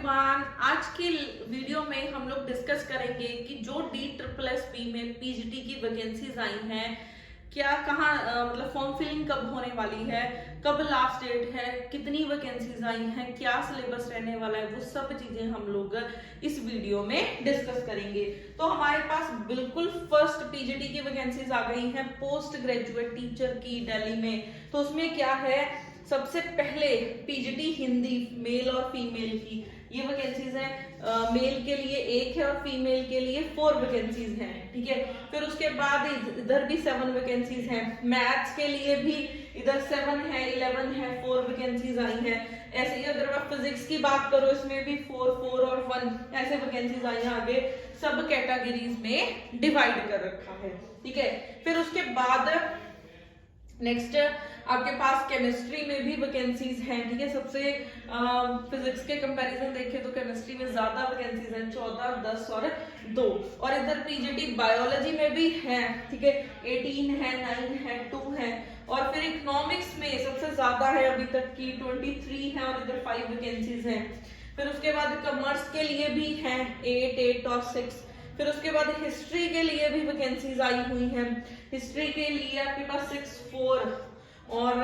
Everyone, आज की video में हम लोग डिस्कस करेंगे कि जो DSSS में पीजीटी की वैकेंसीज आई हैं, क्या कहाँ मतलब फॉर्म फिलिंग कब होने वाली है, कब लास्ट डेट है, कितनी वैकेंसीज आई हैं, क्या सिलेबस रहने वाला है, वो सब चीजें हम लोग इस वीडियो में डिस्कस करेंगे। तो हमारे पास बिल्कुल फर्स्ट पीजीटी की वैकेंसीज आ गई हैं पोस्ट ग्रेजुएट टीचर की दिल्ली में। तो उसमें क्या है, सबसे पहले पीजीटी हिंदी मेल और फीमेल की ये वैकेंसीज हैं। मेल के लिए 1 है और फीमेल के लिए 4 वैकेंसीज हैं, ठीक है। फिर उसके बाद इधर भी 7 वैकेंसीज हैं। मैथ्स के लिए भी इधर 7 है, 11 है, 4 वैकेंसीज आई हैं। ऐसे ही अगर मैं फिजिक्स की बात करूं, इसमें भी 4 4 और 1 ऐसे वैकेंसीज आई हैं। आगे सब कैटेगरीज में डिवाइड कर रखा है, ठीक है। फिर उसके बाद नेक्स्ट आपके पास केमिस्ट्री में भी वैकेंसीज हैं, ठीक है। सबसे फिजिक्स के कंपैरिजन देखें तो केमिस्ट्री में ज्यादा वैकेंसीज हैं, 14, 10 और 2। और इधर पीजीटी बायोलॉजी में भी है, ठीक है, 18 है, 9 है, 2 है। और फिर इकोनॉमिक्स में सबसे ज्यादा है अभी तक की 23 है और इधर 5 वैकेंसीज हैं। फिर उसके बाद कॉमर्स के लिए भी हैं 8 और 6। फिर उसके बाद हिस्ट्री के लिए भी वैकेंसीज आई हुई हैं। हिस्ट्री के लिए आपके पास 6, 4 और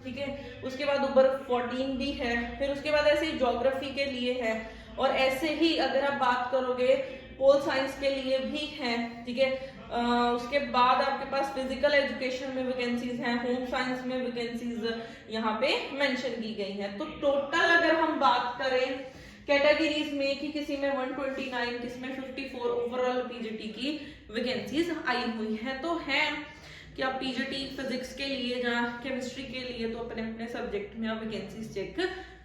ठीक है। उसके बाद ऊपर 14 भी है। फिर उसके बाद ऐसे ही ज्योग्राफी के लिए है। और ऐसे ही अगर आप बात करोगे पोल साइंस के लिए भी है, ठीक है। उसके बाद आपके पास फिजिकल एजुकेशन में वैकेंसीज हैं, होम साइंस में वैकेंसीज यहाँ पे मेंशन की गई हैं। तो टोटल अगर हम बात करें कैटेगरीज में कि किसी में 129, किसी में 54 ओवरऑल पीजीटी की वैकेंसीज आई हुई हैं। तो है कि आप पीजीटी फिजिक्स के लिए या केमिस्ट्री के लिए तो अपने अपने सब्जेक्ट में आप वैकेंसीज चेक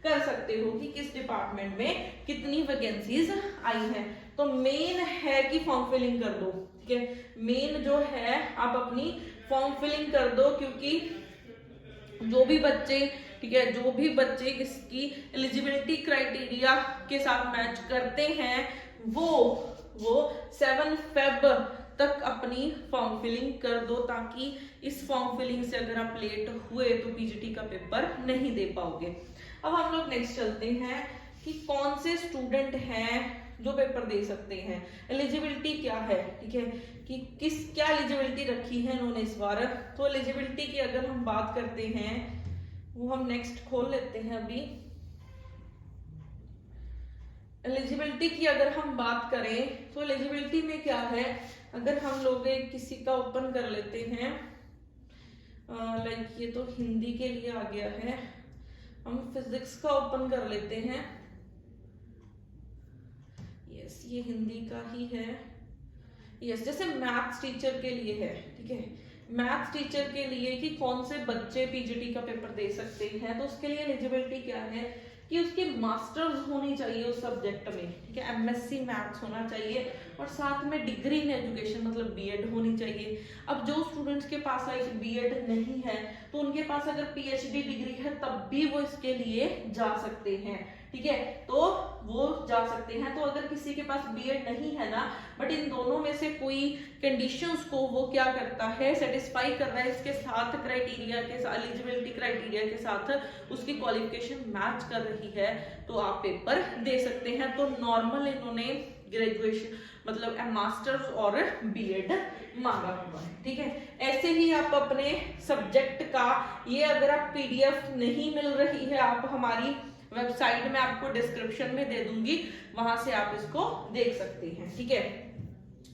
कर सकते हो कि किस डिपार्टमेंट में कितनी वैकेंसीज आई हैं। तो मेन है कि फॉर्म फिलिंग कर दो, ठीक है। मेन जो है आप अपनी फॉर्म फिलिंग कर दो, क्योंकि जो भी बच्चे, ठीक है, जो भी बच्चे इसकी एलिजिबिलिटी क्राइटेरिया के साथ मैच करते हैं वो 7 फेब तक अपनी फॉर्म फिलिंग कर दो, ताकि इस फॉर्म फिलिंग से अगर आप लेट हुए तो पीजीटी का पेपर नहीं दे पाओगे। अब हम लोग नेक्स्ट चलते हैं कि कौन से स्टूडेंट हैं जो पेपर दे सकते हैं, एलिजिबिलिटी क्या है, ठीक है, कि क्या एलिजिबिलिटी रखी है इन्होंने इस बार। तो एलिजिबिलिटी की अगर हम बात करते हैं, वो हम नेक्स्ट खोल लेते हैं अभी। एलिजिबिलिटी की अगर हम बात करें तो एलिजिबिलिटी में क्या है, अगर हम लोग किसी का ओपन कर लेते हैं, लाइक ये तो हिंदी के लिए आ गया है, हम फिजिक्स का ओपन कर लेते हैं। यस, ये हिंदी का ही है। यस, जैसे मैथ्स टीचर के लिए है, ठीक है। मैथ्स टीचर के लिए कि कौन से बच्चे पीजीटी का पेपर दे सकते हैं, तो उसके लिए एलिजिबिलिटी क्या है कि उसकी मास्टर्स होनी चाहिए उस सब्जेक्ट में, ठीक है। एमएससी मैथ्स होना चाहिए और साथ में डिग्री इन एजुकेशन मतलब बीएड होनी चाहिए। अब जो स्टूडेंट्स के पास लाइक बीएड नहीं है तो उनके पास अगर पीएचडी डिग्री है तब भी वो इसके लिए जा सकते हैं, ठीक है, तो वो जा सकते हैं। तो अगर किसी के पास बीएड नहीं है ना, बट इन दोनों में से कोई कंडीशंस को वो क्या करता है, सेटिस्फाई कर रहा है, इसके साथ क्राइटेरिया के साथ, एलिजिबिलिटी क्राइटेरिया के साथ उसकी क्वालिफिकेशन मैच कर रही है, तो आप पेपर दे सकते हैं। तो नॉर्मल इन्होंने ग्रेजुएशन मतलब मास्टर्स और बीएड मांगा हुआ है, ठीक है। ऐसे ही आप अपने सब्जेक्ट का ये अगर आप पीडीएफ नहीं मिल रही है, आप हमारी वेबसाइट में आपको डिस्क्रिप्शन में दे दूंगी, वहां से आप इसको देख सकते हैं, ठीक है।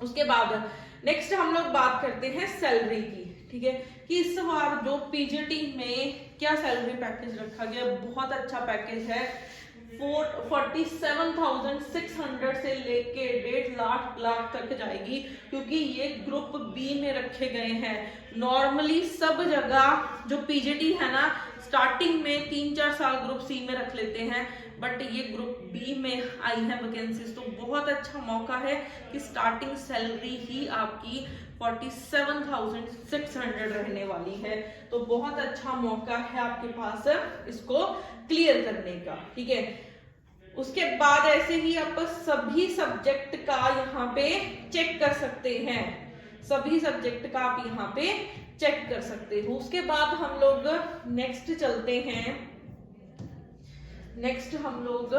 उसके बाद नेक्स्ट हम लोग बात करते हैं सैलरी की, ठीक है, कि इस बार जो पीजीटी में क्या सैलरी पैकेज रखा गया, बहुत अच्छा पैकेज है। 47,600 से लेके 1.5 लाख तक जाएगी, क्योंकि ये ग्रुप बी में रखे गए हैं। नॉर्मली सब जगह जो पीजीटी है ना, स्टार्टिंग में 3-4 साल ग्रुप सी में रख लेते हैं, बट ये ग्रुप बी में आई है वैकेंसीज। तो बहुत अच्छा मौका है कि स्टार्टिंग सैलरी ही आपकी 47,600 रहने वाली है। तो बहुत अच्छा मौका है आपके पास इसको क्लियर करने का, ठीक है। उसके बाद ऐसे ही आप सभी सब्जेक्ट का यहाँ पे चेक कर सकते हैं, सभी सब्जेक्ट का आप यहाँ पे चेक कर सकते हो। उसके बाद हम लोग नेक्स्ट चलते हैं। नेक्स्ट हम लोग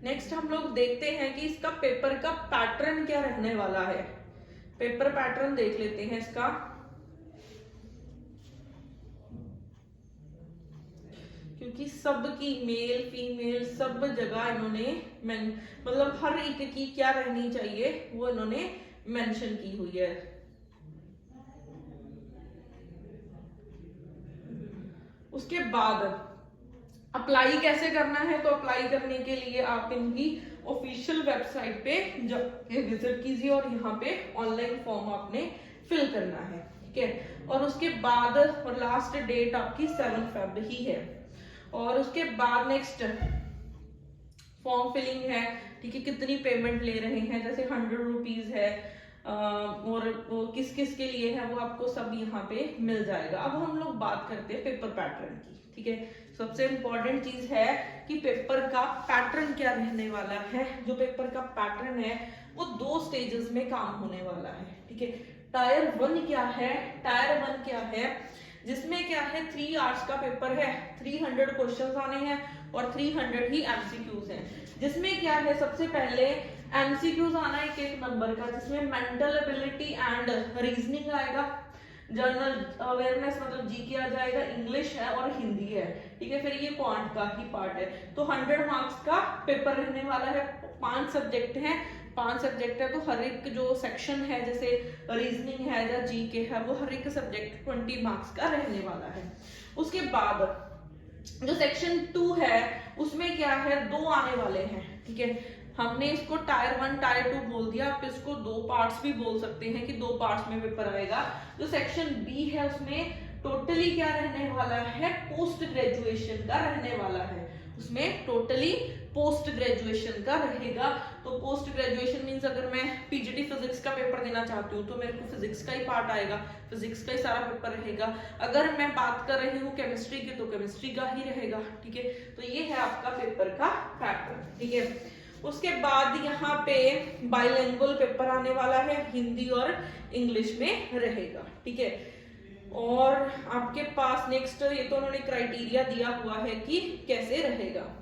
नेक्स्ट हम लोग देखते हैं कि इसका पेपर का पैटर्न क्या रहने वाला है। पेपर पैटर्न देख लेते हैं इसका। क्योंकि सबकी मेल फीमेल सब जगह इन्होंने मतलब हर एक की क्या रहनी चाहिए वो इन्होंने मेंशन की हुई है। उसके बाद अप्लाई कैसे करना है, तो अप्लाई करने के लिए आप इनकी ऑफिशियल वेबसाइट पे जाके विजिट कीजिए और यहाँ पे ऑनलाइन फॉर्म आपने फिल करना है, ठीक है। और उसके बाद और लास्ट डेट आपकी 7 फेब ही है। और उसके बाद नेक्स्ट फॉर्म फिलिंग है, ठीक है। कितनी पेमेंट ले रहे हैं, जैसे 100 रुपीज है और वो किस किस के लिए है वो आपको सब यहाँ पे मिल जाएगा। अब हम लोग बात करते हैं पेपर पैटर्न की, ठीक है। सबसे इंपॉर्टेंट चीज है कि पेपर का पैटर्न क्या रहने वाला है। जो पेपर का पैटर्न है वो 2 स्टेजेस में काम होने वाला है, ठीक है। टायर 1 क्या है, टायर 1 क्या है, जिसमें क्या है 3 आवर्स का पेपर है, 300 क्वेश्चंस आने हैं और 300 ही एमसीक्यूज हैं। जिसमें क्या है सबसे पहले एमसीक्यूज आना है 1 नंबर का, जिसमें मेंटल एबिलिटी एंड रीजनिंग आएगा, जनरल अवेयरनेस मतलब जीके आ जाएगा, इंग्लिश है और हिंदी है, ठीक है। फिर ये क्वांट का ही पार्ट है। तो 100 मार्क्स का पेपर रहने वाला है। 5 सब्जेक्ट हैं, 5 सब्जेक्ट है तो हर एक जो सेक्शन है जैसे रीजनिंग है या जीके है वो हर एक सब्जेक्ट 20 मार्क्स का रहने वाला है। उसके बाद जो सेक्शन 2 है उसमें क्या है 2 आने वाले हैं, ठीक है। हमने इसको टायर 1 टायर 2 बोल दिया, आप इसको 2 पार्ट्स भी बोल सकते हैं कि 2 पार्ट्स में पेपर आएगा। जो सेक्शन बी है उसमें टोटली क्या रहने वाला है, पोस्ट ग्रेजुएशन का रहने वाला है। उसमें टोटली पोस्ट ग्रेजुएशन का रहेगा। तो पोस्ट ग्रेजुएशन मींस अगर मैं पीजीटी फिजिक्स का पेपर देना चाहती हूँ तो मेरे को फिजिक्स का ही पार्ट आएगा, फिजिक्स का ही सारा पेपर रहेगा। अगर मैं बात कर रही हूँ केमिस्ट्री की तो केमिस्ट्री का ही रहेगा, ठीक है। तो ये है आपका पेपर का पैटर्न, ठीक है। उसके बाद यहाँ पे बाइलिंगुअल पेपर आने वाला है, हिंदी और इंग्लिश में रहेगा, ठीक है। और आपके पास नेक्स्ट ये तो उन्होंने क्राइटेरिया दिया हुआ है कि कैसे रहेगा।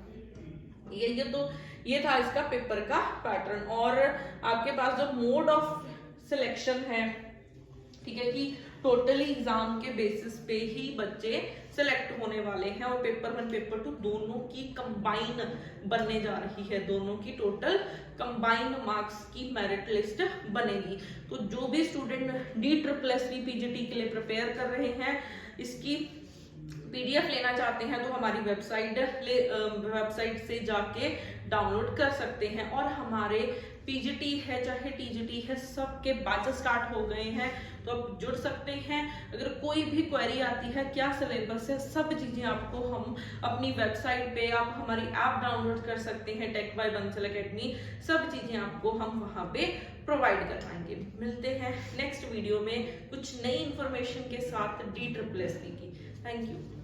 ये था इसका पेपर का पैटर्न। और आपके पास जो मोड ऑफ सिलेक्शन है, ठीक है, कि टोटली एग्जाम के बेसिस पे ही बच्चे सिलेक्ट होने वाले हैं और पेपर 1 पेपर 2 दोनों की कंबाइन बनने जा रही है, दोनों की टोटल कंबाइन मार्क्स की मेरिट लिस्ट बनेगी। तो जो भी स्टूडेंट DSSS पीजीटी के लिए प्रिपेयर कर रहे हैं, इसकी पीडीएफ लेना चाहते हैं तो हमारी वेबसाइट से जाके डाउनलोड कर सकते हैं। और हमारे पीजीटी है चाहे टीजीटी है सबके बैचेस स्टार्ट हो गए हैं, तो आप जुड़ सकते हैं। अगर कोई भी क्वेरी आती है क्या सिलेबस है, सब चीजें आपको हम अपनी वेबसाइट पे, आप हमारी ऐप डाउनलोड कर सकते हैं टेक बाय बंसल एकेडमी, सब चीजें आपको हम वहां पे प्रोवाइड करवाएंगे। मिलते हैं नेक्स्ट वीडियो में कुछ नई इंफॉर्मेशन के साथ DSSS की। Thank you.